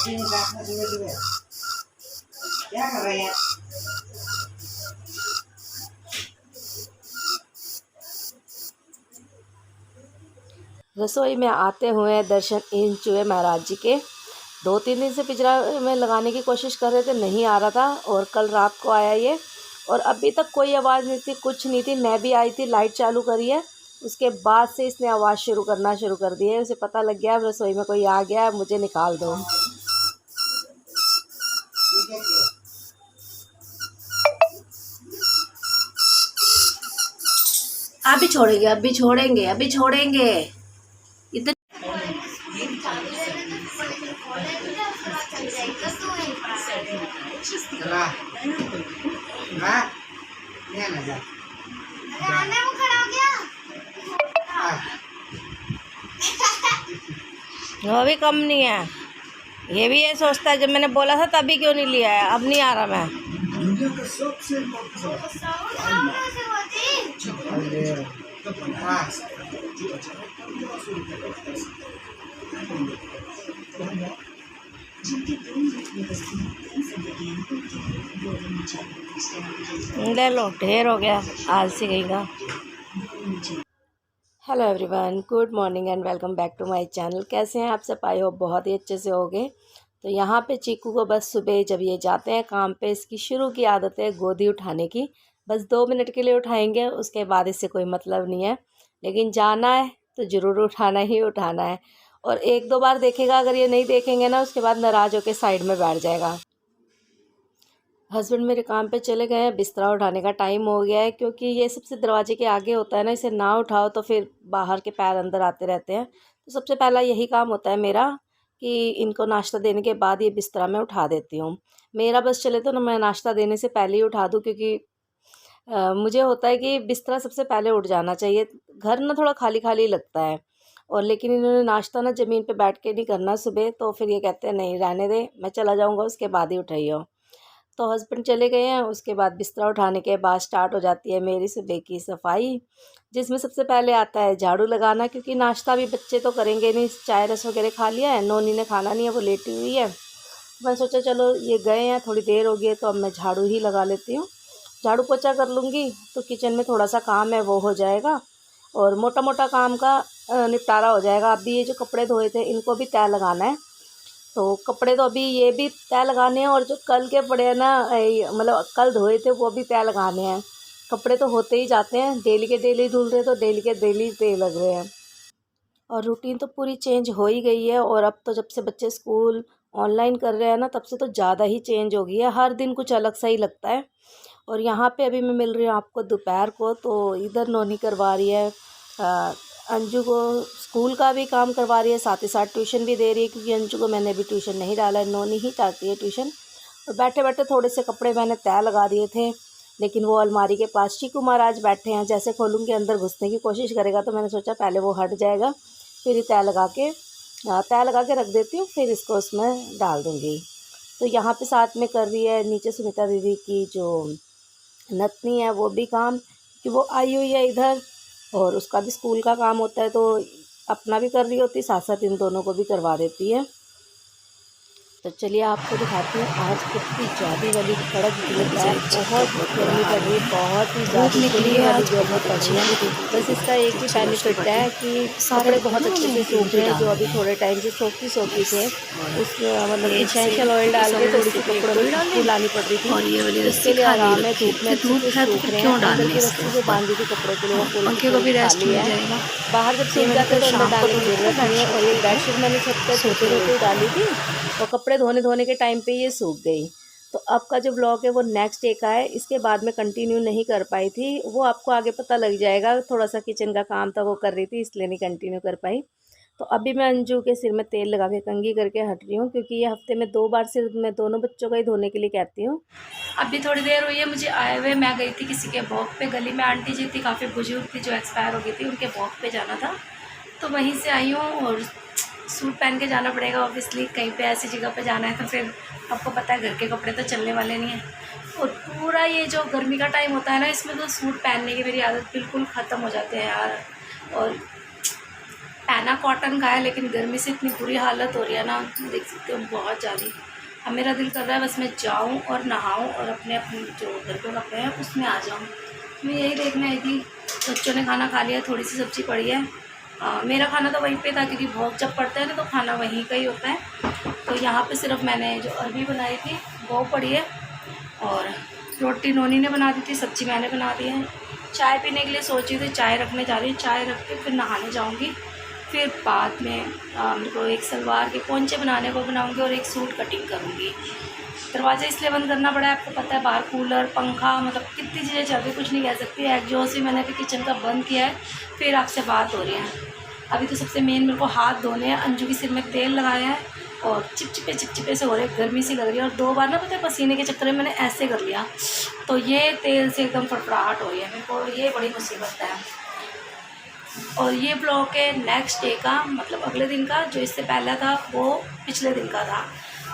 क्या कर रहे हैं? रसोई में आते हुए दर्शन इन चूहे महाराज जी के 2-3 दिन से पिंजरा में लगाने की कोशिश कर रहे थे, नहीं आ रहा था। और कल रात को आया ये, और अभी तक कोई आवाज़ नहीं थी, कुछ नहीं थी। मैं भी आई थी, लाइट चालू करी है, उसके बाद से इसने आवाज़ शुरू कर दी है। उसे पता लग गया रसोई में कोई आ गया, मुझे निकाल दो। अभी छोड़ेंगे, अभी छोड़ेंगे, अभी छोड़ेंगे। इतने वो भी कम नहीं है। ये भी ये सोचता है जब मैंने बोला था तभी क्यों नहीं लिया है, अब नहीं आ रहा मैं। ले लो, ढेर हो गया आलसी कहीं का। Hello everyone, good morning and welcome back to my channel. कैसे हैं आप सब? आई होप बहुत ही अच्छे से होंगे। तो यहाँ पे चीकू को बस सुबह जब ये जाते हैं काम पे, इसकी शुरू की आदत है गोदी उठाने की। बस 2 मिनट के लिए उठाएंगे, उसके बाद इससे कोई मतलब नहीं है, लेकिन जाना है तो ज़रूर उठाना ही उठाना है। और 1-2 बार देखेगा, अगर ये नहीं देखेंगे ना, उसके बाद नाराज़ होकर साइड में बैठ जाएगा। हस्बैंड मेरे काम पे चले गए हैं, बिस्तरा उठाने का टाइम हो गया है, क्योंकि ये सबसे दरवाजे के आगे होता है ना, इसे ना उठाओ तो फिर बाहर के पैर अंदर आते रहते हैं। तो सबसे पहला यही काम होता है मेरा कि इनको नाश्ता देने के बाद ये बिस्तरा मैं उठा देती हूँ। मेरा बस चले तो ना मैं नाश्ता देने से पहले ही उठा दूँ, क्योंकि मुझे होता है कि बिस्तरा सबसे पहले उठ जाना चाहिए। घर ना थोड़ा खाली खाली लगता है, और लेकिन इन्होंने नाश्ता ना ज़मीन पे बैठ के नहीं करना सुबह, तो फिर ये कहते हैं नहीं रहने दे, मैं चला जाऊँगा उसके बाद ही उठाइयो। तो हस्बैंड चले गए हैं, उसके बाद बिस्तरा उठाने के बाद स्टार्ट हो जाती है मेरी सुबह की सफाई, जिसमें सबसे पहले आता है झाड़ू लगाना, क्योंकि नाश्ता भी बच्चे तो करेंगे नहीं। चाय रस वगैरह खा लिया है, नोनी ने खाना नहीं है, वो लेटी हुई है। मैं सोचा चलो ये गए हैं, थोड़ी देर हो गई है, तो अब मैं झाड़ू ही लगा लेती हूँ। झाड़ू पोछा कर लूँगी तो किचन में थोड़ा सा काम है वो हो जाएगा, और मोटा मोटा काम का निपटारा हो जाएगा। अभी ये जो कपड़े धोए थे इनको भी तय लगाना है, तो कपड़े तो अभी ये भी तय लगाने हैं, और जो कल के पड़े हैं ना, मतलब कल धोए थे वो भी तय लगाने हैं। कपड़े तो होते ही जाते हैं, डेली के डेली धुल रहे तो डेली के डेली तय लग रहे हैं। और रूटीन तो पूरी चेंज हो ही गई है, और अब तो जब से बच्चे स्कूल ऑनलाइन कर रहे हैं ना, तब से तो ज़्यादा ही चेंज हो गई है। हर दिन कुछ अलग सा ही लगता है। और यहाँ पे अभी मैं मिल रही हूँ आपको दोपहर को, तो इधर नोनी करवा रही है अंजू को स्कूल का भी काम करवा रही है, साथ ही साथ ट्यूशन भी दे रही है, क्योंकि अंजू को मैंने अभी ट्यूशन नहीं डाला है, नोनी ही चाहती है ट्यूशन। और बैठे बैठे थोड़े से कपड़े मैंने तय लगा दिए थे, लेकिन वो अलमारी के पास चीकू महाराज बैठे हैं। जैसे खोलूँगी अंदर घुसने की कोशिश करेगा, तो मैंने सोचा पहले वो हट जाएगा, फिर तय लगा के रख देती हूँ, फिर इसको उसमें डाल दूँगी। तो यहाँ पे साथ में कर रही है नीचे सुनीता दीदी की जो नतनी है वो भी काम, कि वो आई हुई है इधर, और उसका भी स्कूल का काम होता है, तो अपना भी कर रही होती, साथ साथ इन दोनों को भी करवा देती है। तो चलिए आपको दिखाती हूँ आज कितनी ज़्यादा वाली कड़क धूप है, बहुत गर्मी पड़ रही है, बहुत ही ज़्यादा वाली गर्मी पड़ रही है। बस इसका एक ही बेनिफिट है कि कपड़े बहुत अच्छे से सूख रहे हैं, जो अभी थोड़े टाइम से सोखी थे, उस मतलब इसेंशियल ऑयल डाल के थोड़ी सी कपड़ों में खुशबू लानी पड़ रही थी, और ये वाली इसके लिए आराम है, धूप में अच्छे से सूख रहे हैं। अंदर की रस्सी जो बांधी थी कपड़ों के लिए वो पूरी खाली है, बाहर जब सूख जाते तो अंदर डालने की जरूरत नहीं है। और ये बेडशीट मैंने छत पे धोते डाली थी, और कपड़े धोने के टाइम पे ये सूख गई। तो अब का जो ब्लॉग है वो नेक्स्ट डे का है, इसके बाद में कंटिन्यू नहीं कर पाई थी, वो आपको आगे पता लग जाएगा। थोड़ा सा किचन का काम था वो कर रही थी, इसलिए नहीं कंटिन्यू कर पाई। तो अभी मैं अंजू के सिर में तेल लगा के कंघी करके हट रही हूँ, क्योंकि ये हफ्ते में 2 बार सिर्फ मैं दोनों बच्चों का ही धोने के लिए कहती हूँ। अभी थोड़ी देर हुई है मुझे आए हुए, मैं गई थी किसी के वॉक पे, गली में आंटी जी थी काफ़ी बुजुर्ग थी जो एक्सपायर हो गई थी, उनके वॉक पे जाना था, तो वहीं से आई हूँ। और सूट पहन के जाना पड़ेगा ऑब्वियसली, कहीं पे ऐसी जगह पे जाना है, तो फिर आपको पता है घर के कपड़े तो चलने वाले नहीं हैं। और पूरा ये जो गर्मी का टाइम होता है ना, इसमें तो सूट पहनने की मेरी आदत बिल्कुल ख़त्म हो जाती है यार। और पैना कॉटन का है, लेकिन गर्मी से इतनी बुरी हालत हो रही है ना, देख सकते हो बहुत ज़्यादा। अब मेरा दिल कर रहा है बस मैं जाऊँ और नहाऊँ और अपने जो घर के कपड़े हैं उसमें आ जाऊँ। मैं यही देखने आई थी। बच्चों ने खाना खा लिया, थोड़ी सी सब्ज़ी पड़ी है। मेरा खाना तो वहीं पे था, क्योंकि भोग जब पड़ता है ना तो खाना वहीं का ही होता है। तो यहाँ पे सिर्फ मैंने जो अरबी बनाई थी वो पड़ी है, और रोटी नोनी ने बना दी थी, सब्ज़ी मैंने बना दी है। चाय पीने के लिए सोची थी, चाय रखने जा रही हूँ, चाय रख के फिर नहाने जाऊँगी। फिर बाद में मेरे को एक सलवार के पोंचे बनाने को बनाऊँगी और एक सूट कटिंग करूँगी। दरवाज़ा इसलिए बंद करना पड़ा है, आपको पता है बाहर कूलर पंखा मतलब कितनी चीज़ें चल रही, कुछ नहीं कह सकती। एग्जॉस्ट भी मैंने अभी किचन का बंद किया है, फिर आपसे बात हो रही है। अभी तो सबसे मेन मेरे को हाथ धोने हैं। अंजू के सिर में तेल लगाया है और चिपचिपे से हो रहे, गर्मी सी लग रही है। और 2 बार ना पता है पसीने के चक्कर में मैंने ऐसे कर लिया, तो ये तेल से एकदम फटफड़ाहट हो रही है मेरे को, ये बड़ी मुसीबत है। और ये ब्लॉग है नेक्स्ट डे का, मतलब अगले दिन का। जो इससे पहला था वो पिछले दिन का था।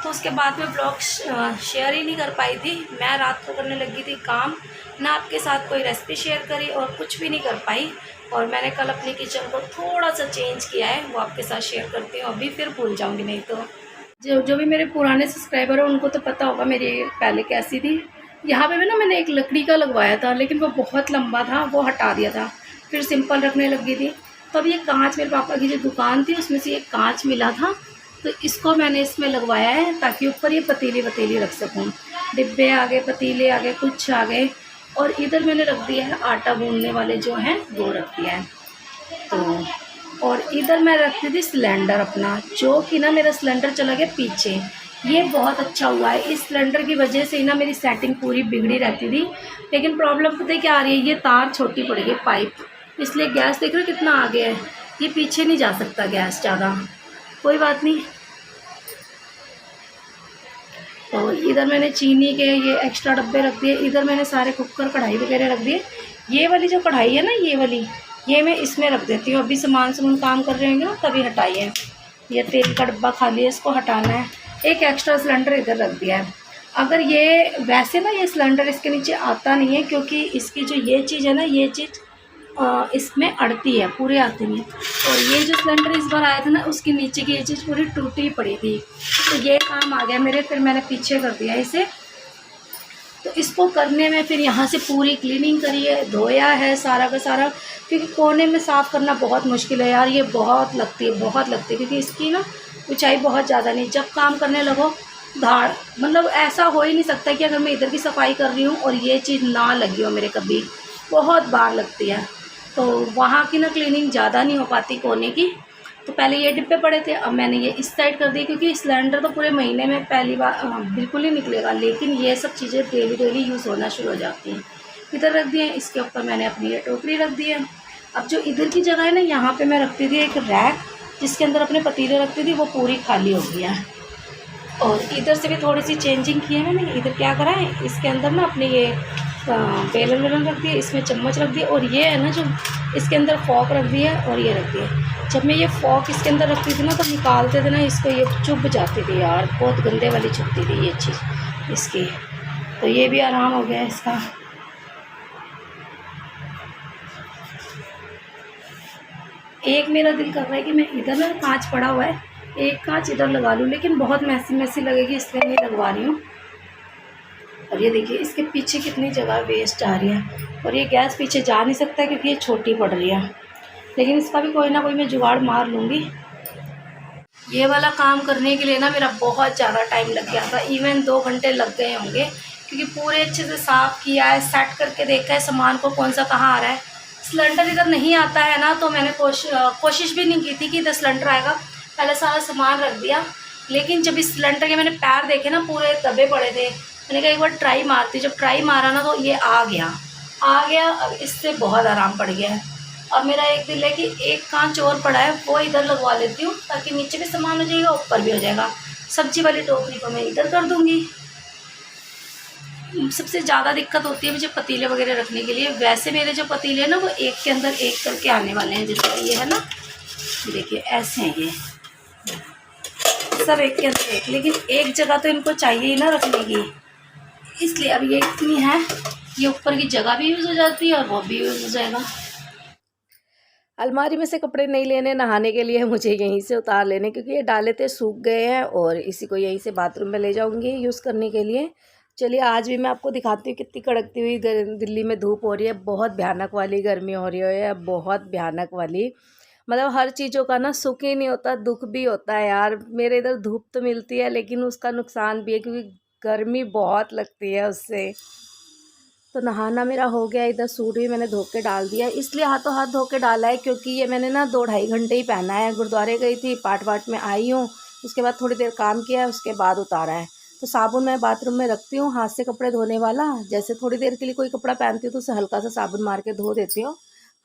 तो उसके बाद में ब्लॉग शेयर ही नहीं कर पाई थी। मैं रात को करने लगी थी काम, ना आपके साथ कोई रेसिपी शेयर करी और कुछ भी नहीं कर पाई। और मैंने कल अपनी किचन को थोड़ा सा चेंज किया है, वो आपके साथ शेयर करती हूँ। अभी फिर भूल जाऊँगी नहीं तो। जो भी मेरे पुराने सब्सक्राइबर हैं उनको तो पता होगा मेरी पहले कैसी थी। यहाँ पे भी ना मैंने एक लकड़ी का लगवाया था, लेकिन वो बहुत लंबा था, वो हटा दिया था, फिर सिंपल रखने लगी थी। तो अब ये कांच, मेरे पापा की जो दुकान थी उसमें से एक कांच मिला था, तो इसको मैंने इसमें लगवाया है ताकि ऊपर ये पतीली रख सकूँ। डिब्बे आ गए, पतीले आ गए, कुछ आ गए। और इधर मैंने रख दिया है आटा गूंदने वाले जो हैं वो रख दिया है। तो और इधर मैं रखती थी सिलेंडर अपना, जो कि ना मेरा सिलेंडर चला गया पीछे। ये बहुत अच्छा हुआ है, इस सिलेंडर की वजह से ही ना मेरी सेटिंग पूरी बिगड़ी रहती थी। लेकिन प्रॉब्लम पता है क्या आ रही है, ये तार छोटी पड़ गई पाइप, इसलिए गैस देख रहे हो कितना आगे है, ये पीछे नहीं जा सकता गैस ज़्यादा। कोई बात नहीं। तो इधर मैंने चीनी के ये एक्स्ट्रा डब्बे रख दिए, इधर मैंने सारे कुकर कढ़ाई वगैरह रख दिए। ये वाली जो कढ़ाई है ना, ये वाली, ये मैं इसमें रख देती हूँ। अभी सामान काम कर रहे होंगे ना तभी हटाइए। ये तेल का डब्बा खाली है, इसको हटाना है। एक एक्स्ट्रा सिलेंडर इधर रख दिया है। अगर ये वैसे ना ये सिलेंडर इसके नीचे आता नहीं है, क्योंकि इसकी जो ये चीज़ है ना, ये चीज़ इसमें अड़ती है, पूरे आती नहीं है। और ये जो सिलेंडर इस बार आया था ना, उसके नीचे की ये चीज़ पूरी टूटी पड़ी थी, तो ये काम आ गया मेरे, फिर मैंने पीछे कर दिया इसे। तो इसको करने में फिर यहाँ से पूरी क्लीनिंग करी है, धोया है सारा का सारा, क्योंकि कोने में साफ़ करना बहुत मुश्किल है यार, ये बहुत लगती है, क्योंकि इसकी ना ऊंचाई बहुत ज़्यादा नहीं। जब काम करने लगो धाड़, मतलब ऐसा हो ही नहीं सकता कि अगर मैं इधर की सफाई कर रही हूँ और ये चीज़ ना लगी हो मेरे, कभी बहुत बार लगती है। तो वहाँ की ना क्लीनिंग ज़्यादा नहीं हो पाती कोने की। तो पहले ये डिब्बे पड़े थे, अब मैंने ये इस साइड कर दिए, क्योंकि सिलेंडर तो पूरे महीने में पहली बार बिल्कुल ही निकलेगा, लेकिन ये सब चीज़ें डेली यूज़ होना शुरू हो जाती हैं। इधर रख दिए, इसके ऊपर मैंने अपनी ये टोकरी रख दी है। अब जो इधर की जगह है ना, यहाँ पे मैं रखती थी एक रैक, जिसके अंदर अपने पतीले रखती थी, वो पूरी खाली हो गया है। और इधर से भी थोड़ी सी चेंजिंग की है मैंने। इधर क्या करा है, इसके अंदर ना अपने ये बेलन वेलन रख दिए, इसमें चम्मच रख दिए, और ये है ना जो इसके अंदर फॉक रख दिया और ये रख दिया। जब मैं ये फॉक इसके अंदर रखती थी ना, तो निकालते थे ना इसको, ये चुभ जाती थी यार, बहुत गंदे वाली चुभती थी ये चीज़ इसकी। तो ये भी आराम हो गया इसका। एक मेरा दिल कर रहा है कि मैं इधर ना कांच पड़ा हुआ है, एक कांच इधर लगा लूँ, लेकिन बहुत मैसी लगेगी, इसलिए नहीं लगवा रही हूँ। और ये देखिए इसके पीछे कितनी जगह वेस्ट आ रही है, और ये गैस पीछे जा नहीं सकता क्योंकि ये छोटी पड़ रही है, लेकिन इसका भी कोई ना कोई मैं जुगाड़ मार लूँगी। ये वाला काम करने के लिए ना मेरा बहुत ज़्यादा टाइम लग गया था, इवन 2 घंटे लग गए होंगे, क्योंकि पूरे अच्छे से साफ़ किया है, सेट करके देखा है सामान को कौन सा कहाँ आ रहा है। सिलेंडर इधर नहीं आता है ना, तो मैंने कोशिश भी नहीं की थी कि इधर सिलेंडर आएगा, पहले सारा सामान रख दिया। लेकिन जब इस सिलेंडर के मैंने पैर देखे ना, पूरे दबे पड़े थे, मैंने कहा एक बार ट्राई मारती। जब ट्राई मारा ना, तो ये आ गया। अब इससे बहुत आराम पड़ गया है। अब मेरा एक दिल है कि एक कांच और पड़ा है, वो इधर लगवा लेती हूँ, ताकि नीचे भी सामान हो जाएगा, ऊपर भी हो जाएगा। सब्जी वाली टोकरी को मैं इधर कर दूँगी। सबसे ज़्यादा दिक्कत होती है मुझे पतीले वगैरह रखने के लिए। वैसे मेरे जो पतीले हैं ना, वो एक के अंदर एक करके आने वाले हैं, जैसे ये है ना, देखिए ऐसे हैं ये सब एक के अंदर एक, लेकिन एक जगह तो इनको चाहिए ही ना रखने की, इसलिए अब ये इतनी है, ये ऊपर की जगह भी यूज़ हो जाती है और वो भी यूज़ हो जाएगा। अलमारी में से कपड़े नहीं लेने नहाने के लिए, मुझे यहीं से उतार लेने, क्योंकि ये डाले थे सूख गए हैं और इसी को यहीं से बाथरूम में ले जाऊंगी यूज़ करने के लिए। चलिए आज भी मैं आपको दिखाती हूँ कितनी कड़कती हुई दिल्ली में धूप हो रही है। बहुत भयानक वाली गर्मी हो रही है, बहुत भयानक वाली। मतलब हर चीज़ों का ना सुख ही नहीं होता, दुख भी होता है यार। मेरे इधर धूप तो मिलती है लेकिन उसका नुकसान भी है, क्योंकि गर्मी बहुत लगती है उससे। तो नहाना मेरा हो गया, इधर सूट भी मैंने धो के डाल दिया। इसलिए हाथों हाथ धो के डाला है क्योंकि ये मैंने ना 2-2.5 घंटे ही पहना है। गुरुद्वारे गई थी, पाठ वाठ में आई हूँ, उसके बाद थोड़ी देर काम किया है, उसके बाद उतारा है। तो साबुन मैं बाथरूम में रखती हूँ, हाथ से कपड़े धोने वाला। जैसे थोड़ी देर के लिए कोई कपड़ा पहनती हूँ तो उसे हल्का सा साबुन मार के धो देती हूँ।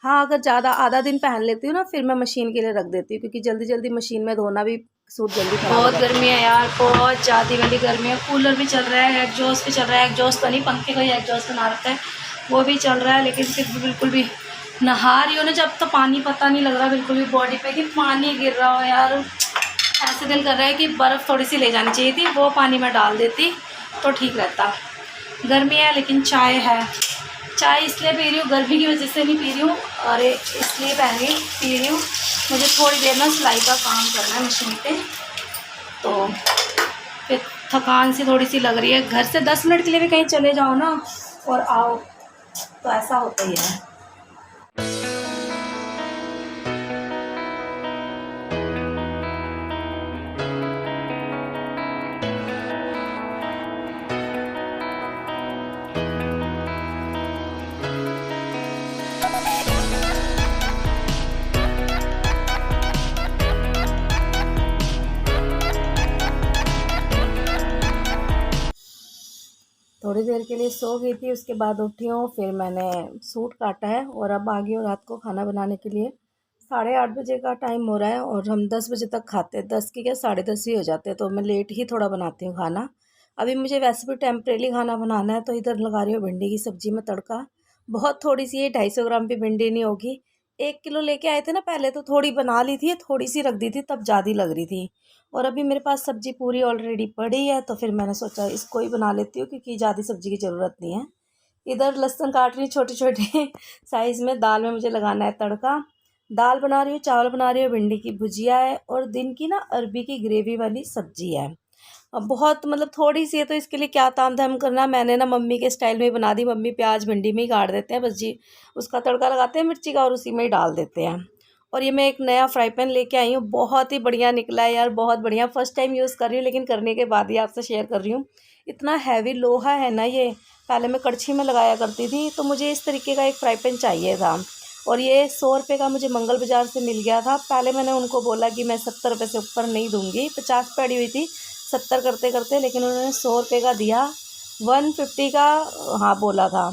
हाँ, अगर ज़्यादा आधा दिन पहन लेती हूँ ना, फिर मैं मशीन के लिए रख देती हूँ, क्योंकि जल्दी जल्दी मशीन में धोना भी सूट जल्दी खराब हो बहुत जाता है। गर्मी है यार, बहुत ज़्यादा वाली गर्मी है। कूलर भी चल रहा है, एग्जॉस्ट भी चल रहा है, एग्जॉस्ट तो नहीं, पंखे का ही एग्जॉस्ट बना रखा है, वो भी चल रहा है। लेकिन फिर भी बिल्कुल भी नहा रही हो ना जब, तो पानी पता नहीं लग रहा बिल्कुल भी बॉडी पे कि पानी गिर रहा हो यार। ऐसे दिल कर रहा है कि बर्फ़ थोड़ी सी ले जानी चाहिए थी, वो पानी में डाल देती तो ठीक रहता। गर्मी है लेकिन चाय है। चाय इसलिए पी रही हूँ, गर्मी की वजह से नहीं पी रही हूँ, अरे इसलिए पी रही हूँ, मुझे थोड़ी देर ना सिलाई का काम करना है मशीन पे, तो फिर थकान सी थोड़ी सी लग रही है। घर से 10 मिनट के लिए भी कहीं चले जाओ ना और आओ तो ऐसा होता ही है। थोड़ी देर के लिए सो गई थी, उसके बाद उठी हूँ, फिर मैंने सूट काटा है और अब आ गई हूँ रात को खाना बनाने के लिए। 8:30 बजे का टाइम हो रहा है और हम 10 बजे तक खाते हैं। 10 की क्या 10:30 ही हो जाते हैं, तो मैं लेट ही थोड़ा बनाती हूँ खाना। अभी मुझे वैसे भी टेम्परेली खाना बनाना है, तो इधर लगा रही हूँ भिंडी की सब्ज़ी में तड़का। बहुत थोड़ी सी, ये 250 ग्राम की भिंडी नहीं होगी। 1 किलो लेके आए थे ना पहले, तो थोड़ी बना ली थी, थोड़ी सी रख दी थी, तब ज़्यादा लग रही थी। और अभी मेरे पास सब्ज़ी पूरी ऑलरेडी पड़ी है, तो फिर मैंने सोचा इसको ही बना लेती हूँ, क्योंकि ज़्यादा सब्ज़ी की ज़रूरत नहीं है। इधर लहसुन काट रही हूँ छोटे छोटे साइज़ में। दाल में मुझे लगाना है तड़का। दाल बना रही हूँ, चावल बना रही हूँ, भिंडी की भुजिया है और दिन की ना अरबी की ग्रेवी वाली सब्ज़ी है। अब बहुत मतलब थोड़ी सी है, तो इसके लिए क्या ताम झाम करना। मैंने ना मम्मी के स्टाइल में ही बना दी। मम्मी प्याज भिंडी में ही काट देते हैं बस जी, उसका तड़का लगाते हैं मिर्ची का और उसी में ही डाल देते हैं। और ये मैं एक नया फ्राई पैन लेके आई हूँ, बहुत ही बढ़िया निकला है यार, बहुत बढ़िया। फर्स्ट टाइम यूज़ कर रही हूँ, लेकिन करने के बाद ही आपसे शेयर कर रही हूँ। इतना हैवी लोहा है ना ये, पहले मैं कड़छी में लगाया करती थी, तो मुझे इस तरीके का एक फ्राई पैन चाहिए था। और ये 100 रुपये का मुझे मंगल बाज़ार से मिल गया था। पहले मैंने उनको बोला कि मैं 70 रुपये से ऊपर नहीं दूँगी, 50 पे अड़ी हुई थी 70 करते करते, लेकिन उन्होंने 100 रुपये का दिया, 150 का हाँ बोला था।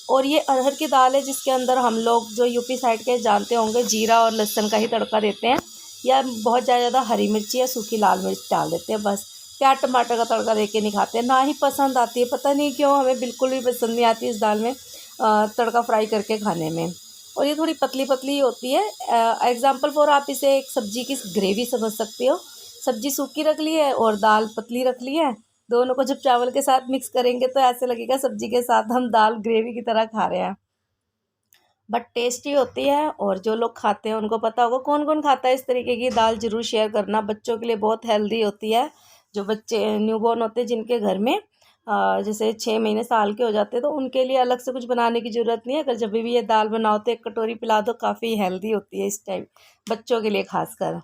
और ये अरहर की दाल है, जिसके अंदर हम लोग जो यूपी साइड के जानते होंगे, जीरा और लहसुन का ही तड़का देते हैं, या बहुत ज़्यादा हरी मिर्ची या सूखी लाल मिर्च डाल देते हैं बस। प्याज टमाटर का तड़का दे के नहीं खाते, ना ही पसंद आती है, पता नहीं क्यों, हमें बिल्कुल भी पसंद नहीं आती इस दाल में तड़का फ्राई करके खाने में। और ये थोड़ी पतली पतली होती है। एग्जाम्पल फॉर आप इसे एक सब्जी की ग्रेवी समझ सकते हो। सब्जी सूखी रख ली है और दाल पतली रख ली है, दोनों को जब चावल के साथ मिक्स करेंगे तो ऐसे लगेगा सब्जी के साथ हम दाल ग्रेवी की तरह खा रहे हैं। बट टेस्टी होती है, और जो लोग खाते हैं उनको पता होगा। कौन कौन खाता है इस तरीके की दाल, ज़रूर शेयर करना। बच्चों के लिए बहुत हेल्दी होती है। जो बच्चे न्यूबॉर्न होते हैं जिनके घर में जैसे 6 महीने साल के हो जाते हैं, तो उनके लिए अलग से कुछ बनाने की ज़रूरत नहीं है। अगर जब भी ये दाल बनाओ तो 1 कटोरी पिला दो, काफ़ी हेल्दी होती है इस टाइम बच्चों के लिए खासकर।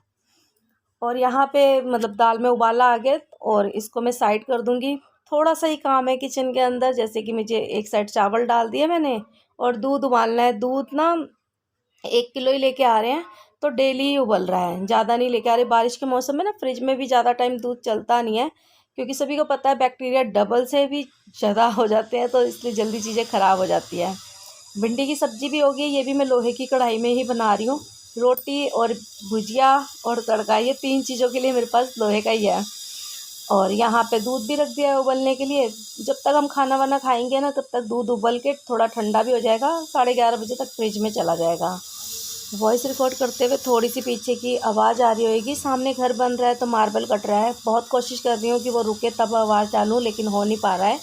और यहाँ पे मतलब दाल में उबाला आ गया और इसको मैं साइड कर दूँगी। थोड़ा सा ही काम है किचन के अंदर, जैसे कि मुझे एक साइड चावल डाल दिए मैंने और दूध उबालना है। दूध ना 1 किलो ही लेके आ रहे हैं, तो डेली ही उबल रहा है, ज़्यादा नहीं लेके आ रहे। बारिश के मौसम में ना फ्रिज में भी ज़्यादा टाइम दूध चलता नहीं है, क्योंकि सभी को पता है बैक्टीरिया डबल से भी ज़्यादा हो जाते हैं, तो इसलिए जल्दी चीज़ें ख़राब हो जाती है। भिंडी की सब्ज़ी भी होगी, ये भी मैं लोहे की कढ़ाई में ही बना रही हूँ। रोटी और भुजिया और तड़का, ये 3 चीज़ों के लिए मेरे पास लोहे का ही है। और यहाँ पे दूध भी रख दिया है उबलने के लिए। जब तक हम खाना वाना खाएंगे ना, तब तक दूध उबल के थोड़ा ठंडा भी हो जाएगा, 11:30 बजे तक फ्रिज में चला जाएगा। वॉइस रिकॉर्ड करते हुए थोड़ी सी पीछे की आवाज़ आ रही होगी, सामने घर बन रहा है तो मार्बल कट रहा है। बहुत कोशिश कर रही हूँ कि वो रुके तब आवाज़ डालूँ, लेकिन हो नहीं पा रहा है।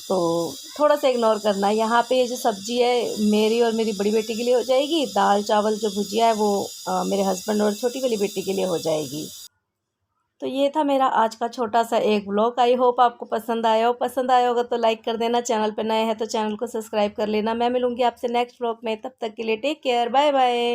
तो थोड़ा सा इग्नोर करना। यहाँ पे ये जो सब्ज़ी है मेरी और मेरी बड़ी बेटी के लिए हो जाएगी, दाल चावल जो भुजिया है वो मेरे हस्बैंड और छोटी वाली बेटी के लिए हो जाएगी। तो ये था मेरा आज का छोटा सा एक व्लॉग। आई होप आपको पसंद आया हो। पसंद आया होगा तो लाइक कर देना, चैनल पे नए हैं तो चैनल को सब्सक्राइब कर लेना। मैं मिलूँगी आपसे नेक्स्ट व्लॉग में, तब तक के लिए टेक केयर, बाय बाय।